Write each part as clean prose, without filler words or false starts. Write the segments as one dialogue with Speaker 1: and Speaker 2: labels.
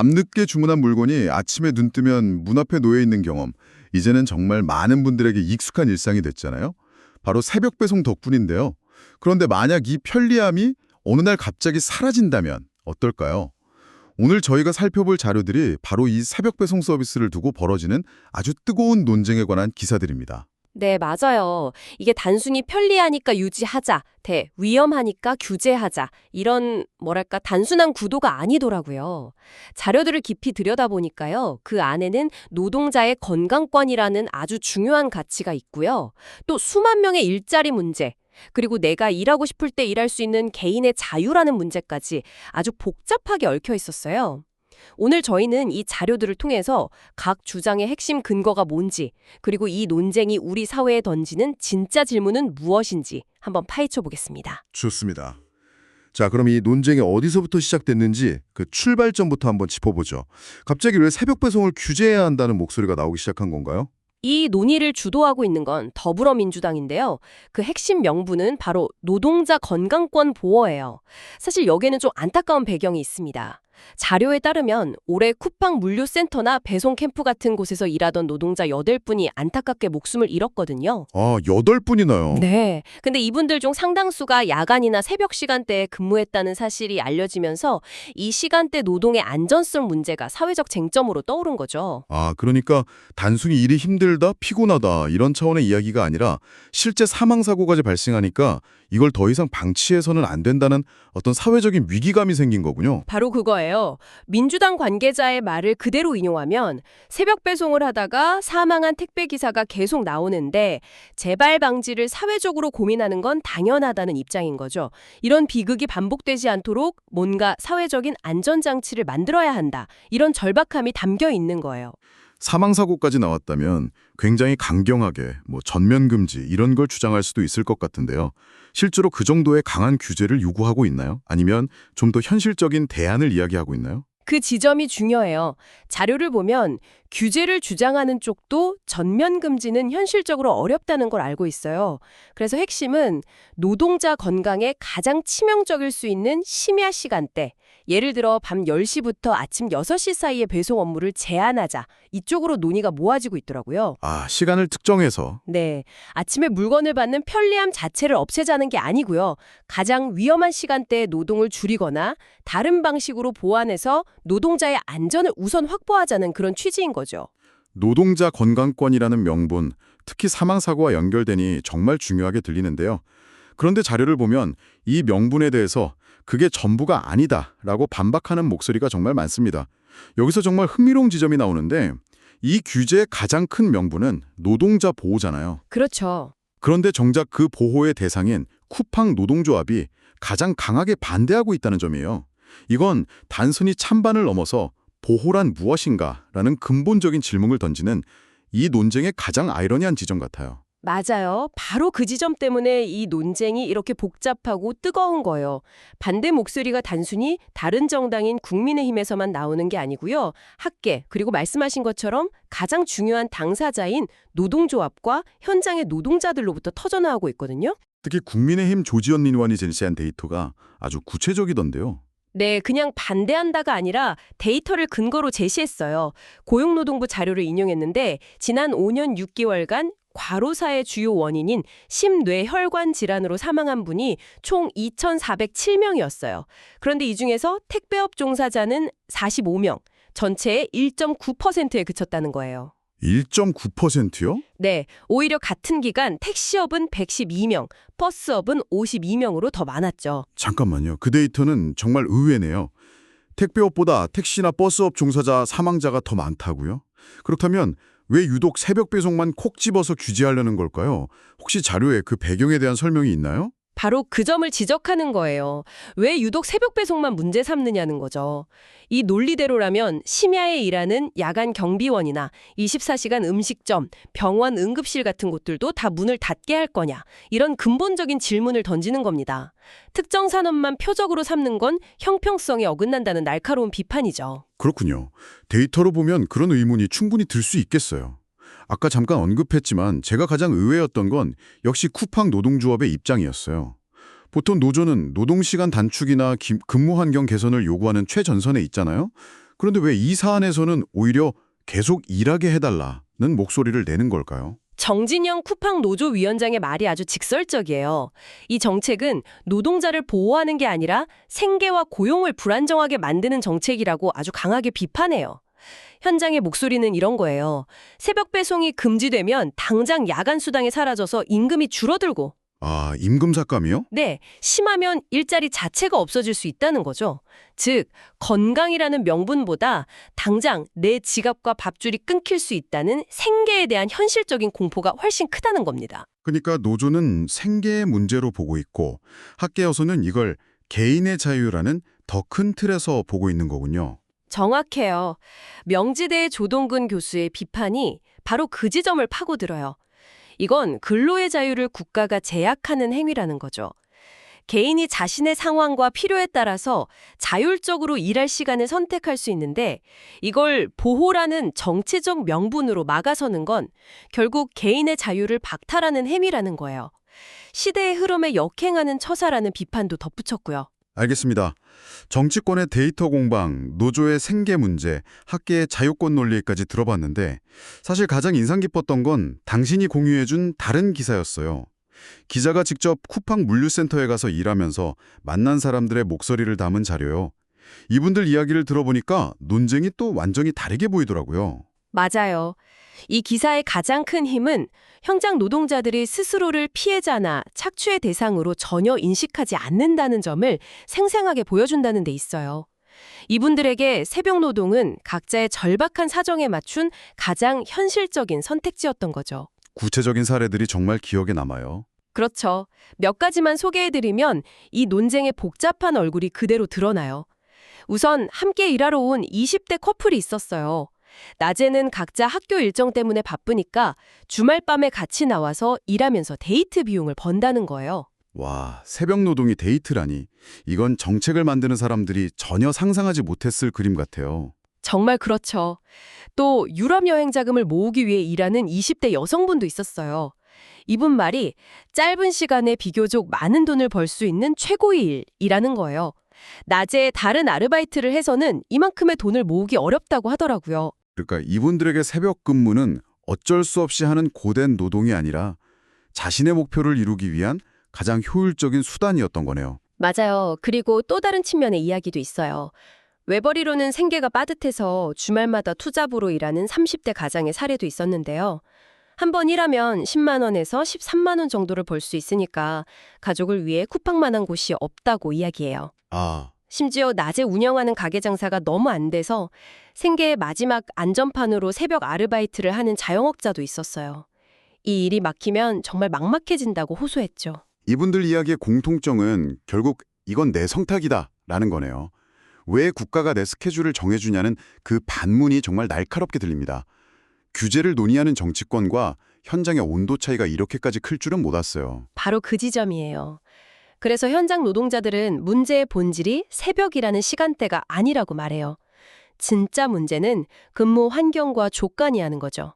Speaker 1: 밤늦게 주문한 물건이 아침에 눈 뜨면 문 앞에 놓여 있는 경험. 이제는 정말 많은 분들에게 익숙한 일상이 됐잖아요. 바로 새벽 배송 덕분인데요. 그런데 만약 이 편리함이 어느 날 갑자기 사라진다면 어떨까요? 오늘 저희가 살펴볼 자료들이 바로 이 새벽 배송 서비스를 두고 벌어지는 아주 뜨거운 논쟁에 관한 기사들입니다.
Speaker 2: 네, 맞아요. 이게 단순히 편리하니까 유지하자, 대 위험하니까 규제하자, 이런 뭐랄까 단순한 구도가 아니더라고요. 자료들을 깊이 들여다보니까요. 그 안에는 노동자의 건강권이라는 아주 중요한 가치가 있고요. 또 수만 명의 일자리 문제, 그리고 내가 일하고 싶을 때 일할 수 있는 개인의 자유라는 문제까지 아주 복잡하게 얽혀 있었어요. 오늘 저희는 이 자료들을 통해서 각 주장의 핵심 근거가 뭔지, 그리고 이 논쟁이 우리 사회에 던지는 진짜 질문은 무엇인지 한번 파헤쳐 보겠습니다.
Speaker 3: 좋습니다. 자, 그럼 이 논쟁이 어디서부터 시작됐는지 그 출발점부터 한번 짚어보죠. 갑자기 왜 새벽 배송을 규제해야 한다는 목소리가 나오기 시작한 건가요?
Speaker 2: 이 논의를 주도하고 있는 건 더불어민주당인데요. 그 핵심 명분은 바로 노동자 건강권 보호예요. 사실 여기에는 좀 안타까운 배경이 있습니다. 자료에 따르면 올해 쿠팡 물류센터나 배송 캠프 같은 곳에서 일하던 노동자 8분이 안타깝게 목숨을 잃었거든요.
Speaker 3: 아, 8분이나요?
Speaker 2: 네. 근데 이분들 중 상당수가 야간이나 새벽 시간대에 근무했다는 사실이 알려지면서 이 시간대 노동의 안전성 문제가 사회적 쟁점으로 떠오른 거죠.
Speaker 3: 아, 그러니까 단순히 일이 힘들다, 피곤하다 이런 차원의 이야기가 아니라 실제 사망사고까지 발생하니까 이걸 더 이상 방치해서는 안 된다는 어떤 사회적인 위기감이 생긴 거군요.
Speaker 2: 바로 그거예요. 민주당 관계자의 말을 그대로 인용하면 새벽 배송을 하다가 사망한 택배기사가 계속 나오는데 재발 방지를 사회적으로 고민하는 건 당연하다는 입장인 거죠. 이런 비극이 반복되지 않도록 뭔가 사회적인 안전장치를 만들어야 한다. 이런 절박함이 담겨 있는 거예요.
Speaker 3: 사망사고까지 나왔다면 굉장히 강경하게 전면 금지 이런 걸 주장할 수도 있을 것 같은데요. 실제로 그 정도의 강한 규제를 요구하고 있나요? 아니면 좀 더 현실적인 대안을 이야기하고 있나요?
Speaker 2: 그 지점이 중요해요. 자료를 보면 규제를 주장하는 쪽도 전면 금지는 현실적으로 어렵다는 걸 알고 있어요. 그래서 핵심은 노동자 건강에 가장 치명적일 수 있는 심야 시간대, 예를 들어 밤 10시부터 아침 6시 사이에 배송 업무를 제한하자. 이쪽으로 논의가 모아지고 있더라고요.
Speaker 3: 아, 시간을 특정해서.
Speaker 2: 네, 아침에 물건을 받는 편리함 자체를 없애자는 게 아니고요. 가장 위험한 시간대에 노동을 줄이거나 다른 방식으로 보완해서 노동자의 안전을 우선 확보하자는 그런 취지인 거죠.
Speaker 3: 노동자 건강권이라는 명분, 특히 사망사고와 연결되니 정말 중요하게 들리는데요. 그런데 자료를 보면 이 명분에 대해서 그게 전부가 아니다라고 반박하는 목소리가 정말 많습니다. 여기서 정말 흥미로운 지점이 나오는데 이 규제의 가장 큰 명분은 노동자 보호잖아요.
Speaker 2: 그렇죠.
Speaker 3: 그런데 정작 그 보호의 대상인 쿠팡 노동조합이 가장 강하게 반대하고 있다는 점이에요. 이건 단순히 찬반을 넘어서 보호란 무엇인가라는 근본적인 질문을 던지는 이 논쟁의 가장 아이러니한 지점 같아요.
Speaker 2: 맞아요. 바로 그 지점 때문에 이 논쟁이 이렇게 복잡하고 뜨거운 거예요. 반대 목소리가 단순히 다른 정당인 국민의힘에서만 나오는 게 아니고요. 학계, 그리고 말씀하신 것처럼 가장 중요한 당사자인 노동조합과 현장의 노동자들로부터 터져나오고 있거든요.
Speaker 3: 특히 국민의힘 조지현 의원이 제시한 데이터가 아주 구체적이던데요.
Speaker 2: 네, 그냥 반대한다가 아니라 데이터를 근거로 제시했어요. 고용노동부 자료를 인용했는데 지난 5년 6개월간 과로사의 주요 원인인 심뇌혈관 질환으로 사망한 분이 총 2,407명이었어요. 그런데 이 중에서 택배업 종사자는 45명, 전체의 1.9%에 그쳤다는 거예요.
Speaker 3: 1.9%요?
Speaker 2: 네, 오히려 같은 기간 택시업은 112명, 버스업은 52명으로 더 많았죠.
Speaker 3: 잠깐만요. 그 데이터는 정말 의외네요. 택배업보다 택시나 버스업 종사자 사망자가 더 많다고요? 그렇다면 왜 유독 새벽 배송만 콕 집어서 규제하려는 걸까요? 혹시 자료에 그 배경에 대한 설명이 있나요?
Speaker 2: 바로 그 점을 지적하는 거예요. 왜 유독 새벽 배송만 문제 삼느냐는 거죠. 이 논리대로라면 심야에 일하는 야간 경비원이나 24시간 음식점, 병원 응급실 같은 곳들도 다 문을 닫게 할 거냐, 이런 근본적인 질문을 던지는 겁니다. 특정 산업만 표적으로 삼는 건 형평성에 어긋난다는 날카로운 비판이죠.
Speaker 3: 그렇군요. 데이터로 보면 그런 의문이 충분히 들 수 있겠어요. 아까 잠깐 언급했지만 제가 가장 의외였던 건 역시 쿠팡 노동조합의 입장이었어요. 보통 노조는 노동시간 단축이나 근무 환경 개선을 요구하는 최전선에 있잖아요. 그런데 왜 이 사안에서는 오히려 계속 일하게 해달라는 목소리를 내는 걸까요?
Speaker 2: 정진영 쿠팡 노조 위원장의 말이 아주 직설적이에요. 이 정책은 노동자를 보호하는 게 아니라 생계와 고용을 불안정하게 만드는 정책이라고 아주 강하게 비판해요. 현장의 목소리는 이런 거예요. 새벽 배송이 금지되면 당장 야간 수당이 사라져서 임금이 줄어들고,
Speaker 3: 아, 임금 삭감이요?
Speaker 2: 네, 심하면 일자리 자체가 없어질 수 있다는 거죠. 즉, 건강이라는 명분보다 당장 내 지갑과 밥줄이 끊길 수 있다는 생계에 대한 현실적인 공포가 훨씬 크다는 겁니다.
Speaker 3: 그러니까 노조는 생계의 문제로 보고 있고 학계여서는 이걸 개인의 자유라는 더 큰 틀에서 보고 있는 거군요.
Speaker 2: 정확해요. 명지대 조동근 교수의 비판이 바로 그 지점을 파고들어요. 이건 근로의 자유를 국가가 제약하는 행위라는 거죠. 개인이 자신의 상황과 필요에 따라서 자율적으로 일할 시간을 선택할 수 있는데 이걸 보호라는 정치적 명분으로 막아서는 건 결국 개인의 자유를 박탈하는 행위라는 거예요. 시대의 흐름에 역행하는 처사라는 비판도 덧붙였고요.
Speaker 3: 알겠습니다. 정치권의 데이터 공방, 노조의 생계 문제, 학계의 자유권 논리까지 들어봤는데 사실 가장 인상 깊었던 건 당신이 공유해준 다른 기사였어요. 기자가 직접 쿠팡 물류센터에 가서 일하면서 만난 사람들의 목소리를 담은 자료요. 이분들 이야기를 들어보니까 논쟁이 또 완전히 다르게 보이더라고요.
Speaker 2: 맞아요. 이 기사의 가장 큰 힘은 현장 노동자들이 스스로를 피해자나 착취의 대상으로 전혀 인식하지 않는다는 점을 생생하게 보여준다는 데 있어요. 이분들에게 새벽 노동은 각자의 절박한 사정에 맞춘 가장 현실적인 선택지였던 거죠.
Speaker 3: 구체적인 사례들이 정말 기억에 남아요.
Speaker 2: 그렇죠. 몇 가지만 소개해드리면 이 논쟁의 복잡한 얼굴이 그대로 드러나요. 우선 함께 일하러 온 20대 커플이 있었어요. 낮에는 각자 학교 일정 때문에 바쁘니까 주말 밤에 같이 나와서 일하면서 데이트 비용을 번다는 거예요.
Speaker 3: 와, 새벽 노동이 데이트라니. 이건 정책을 만드는 사람들이 전혀 상상하지 못했을 그림 같아요.
Speaker 2: 정말 그렇죠. 또 유럽 여행 자금을 모으기 위해 일하는 20대 여성분도 있었어요. 이분 말이 짧은 시간에 비교적 많은 돈을 벌 수 있는 최고의 일이라는 거예요. 낮에 다른 아르바이트를 해서는 이만큼의 돈을 모으기 어렵다고 하더라고요.
Speaker 3: 그러니까 이분들에게 새벽 근무는 어쩔 수 없이 하는 고된 노동이 아니라 자신의 목표를 이루기 위한 가장 효율적인 수단이었던 거네요.
Speaker 2: 맞아요. 그리고 또 다른 측면의 이야기도 있어요. 외벌이로는 생계가 빠듯해서 주말마다 투잡으로 일하는 30대 가장의 사례도 있었는데요. 한 번 일하면 10만 원에서 13만 원 정도를 벌 수 있으니까 가족을 위해 쿠팡만한 곳이 없다고 이야기해요.
Speaker 3: 아,
Speaker 2: 심지어 낮에 운영하는 가게 장사가 너무 안 돼서 생계의 마지막 안전판으로 새벽 아르바이트를 하는 자영업자도 있었어요. 이 일이 막히면 정말 막막해진다고 호소했죠.
Speaker 3: 이분들 이야기의 공통점은 결국 이건 내 성탁이다라는 거네요. 왜 국가가 내 스케줄을 정해주냐는 그 반문이 정말 날카롭게 들립니다. 규제를 논의하는 정치권과 현장의 온도 차이가 이렇게까지 클 줄은 몰랐어요.
Speaker 2: 바로 그 지점이에요. 그래서 현장 노동자들은 문제의 본질이 새벽이라는 시간대가 아니라고 말해요. 진짜 문제는 근무 환경과 조건이라는 거죠.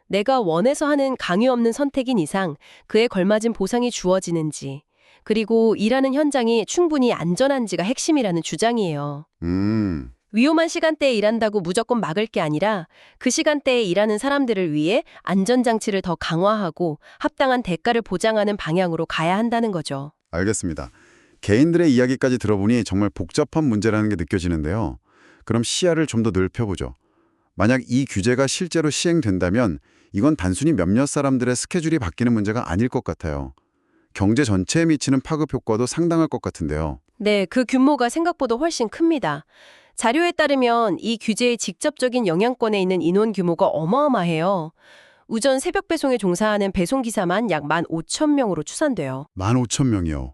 Speaker 2: 내가 원해서 하는 강요 없는 선택인 이상 그에 걸맞은 보상이 주어지는지, 그리고 일하는 현장이 충분히 안전한지가 핵심이라는 주장이에요. 위험한 시간대에 일한다고 무조건 막을 게 아니라 그 시간대에 일하는 사람들을 위해 안전장치를 더 강화하고 합당한 대가를 보장하는 방향으로 가야 한다는 거죠.
Speaker 3: 알겠습니다. 개인들의 이야기까지 들어보니 정말 복잡한 문제라는 게 느껴지는데요. 그럼 시야를 좀 더 넓혀보죠. 만약 이 규제가 실제로 시행된다면 이건 단순히 몇몇 사람들의 스케줄이 바뀌는 문제가 아닐 것 같아요. 경제 전체에 미치는 파급 효과도 상당할 것 같은데요.
Speaker 2: 네, 그 규모가 생각보다 훨씬 큽니다. 자료에 따르면 이 규제의 직접적인 영향권에 있는 인원 규모가 어마어마해요. 우전 새벽 배송에 종사하는 배송기사만 약 15,000명으로 추산돼요.
Speaker 3: 15,000명이요.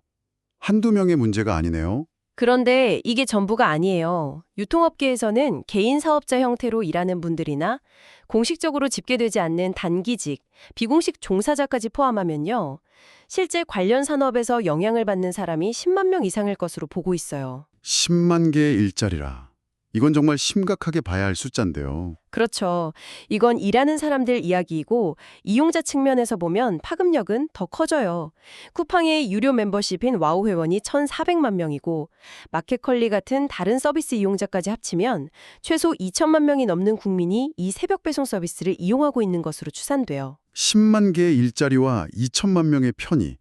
Speaker 3: 한두 명의 문제가 아니네요.
Speaker 2: 그런데 이게 전부가 아니에요. 유통업계에서는 개인 사업자 형태로 일하는 분들이나 공식적으로 집계되지 않는 단기직, 비공식 종사자까지 포함하면요. 실제 관련 산업에서 영향을 받는 사람이 10만 명 이상일 것으로 보고 있어요.
Speaker 3: 10만 개의 일자리라.
Speaker 1: 이건 정말 심각하게 봐야 할 숫자인데요.
Speaker 2: 그렇죠. 이건 일하는 사람들 이야기이고 이용자 측면에서 보면 파급력은 더 커져요. 쿠팡의 유료 멤버십인 와우 회원이 1,400만 명이고 마켓컬리 같은 다른 서비스 이용자까지 합치면 최소 2천만 명이 넘는 국민이 이 새벽 배송 서비스를 이용하고 있는 것으로 추산돼요.
Speaker 1: 10만 개의 일자리와 2천만 명의 편의.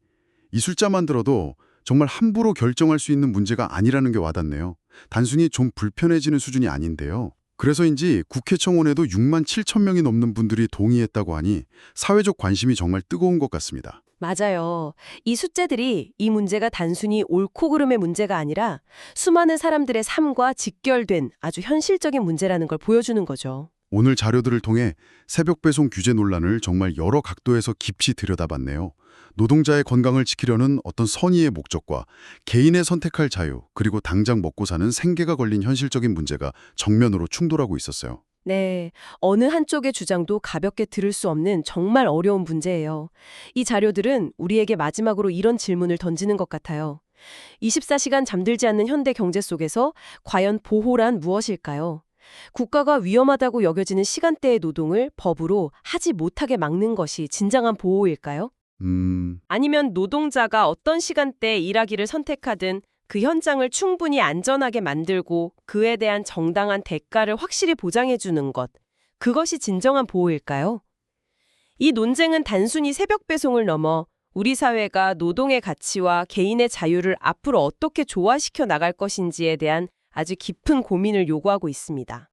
Speaker 1: 이 숫자만 들어도 정말 함부로 결정할 수 있는 문제가 아니라는 게 와닿네요. 단순히 좀 불편해지는 수준이 아닌데요. 그래서인지 국회 청원에도 6만 7천 명이 넘는 분들이 동의했다고 하니 사회적 관심이 정말 뜨거운 것 같습니다.
Speaker 2: 맞아요. 이 숫자들이 이 문제가 단순히 옳고 그름의 문제가 아니라 수많은 사람들의 삶과 직결된 아주 현실적인 문제라는 걸 보여주는 거죠.
Speaker 1: 오늘 자료들을 통해 새벽 배송 규제 논란을 정말 여러 각도에서 깊이 들여다봤네요. 노동자의 건강을 지키려는 어떤 선의의 목적과 개인의 선택할 자유, 그리고 당장 먹고 사는 생계가 걸린 현실적인 문제가 정면으로 충돌하고 있었어요.
Speaker 2: 네, 어느 한쪽의 주장도 가볍게 들을 수 없는 정말 어려운 문제예요. 이 자료들은 우리에게 마지막으로 이런 질문을 던지는 것 같아요. 24시간 잠들지 않는 현대 경제 속에서 과연 보호란 무엇일까요? 국가가 위험하다고 여겨지는 시간대의 노동을 법으로 하지 못하게 막는 것이 진정한 보호일까요? 아니면 노동자가 어떤 시간대에 일하기를 선택하든 그 현장을 충분히 안전하게 만들고 그에 대한 정당한 대가를 확실히 보장해주는 것, 그것이 진정한 보호일까요? 이 논쟁은 단순히 새벽 배송을 넘어 우리 사회가 노동의 가치와 개인의 자유를 앞으로 어떻게 조화시켜 나갈 것인지에 대한 아주 깊은 고민을 요구하고 있습니다.